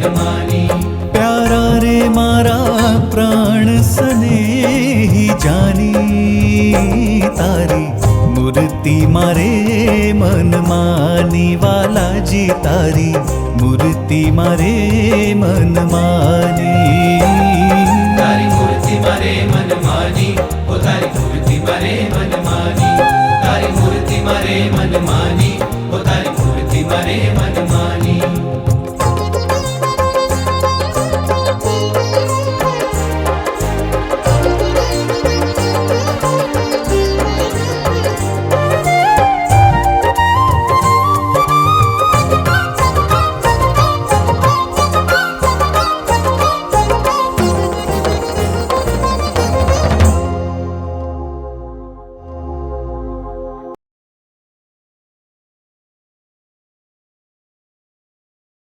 मानी। प्यारा रे मारा प्राण स्नेही जानी, तारी मूर्ति मारे मन मानी। वाला जी तारी मूर्ति मारे मन मानी।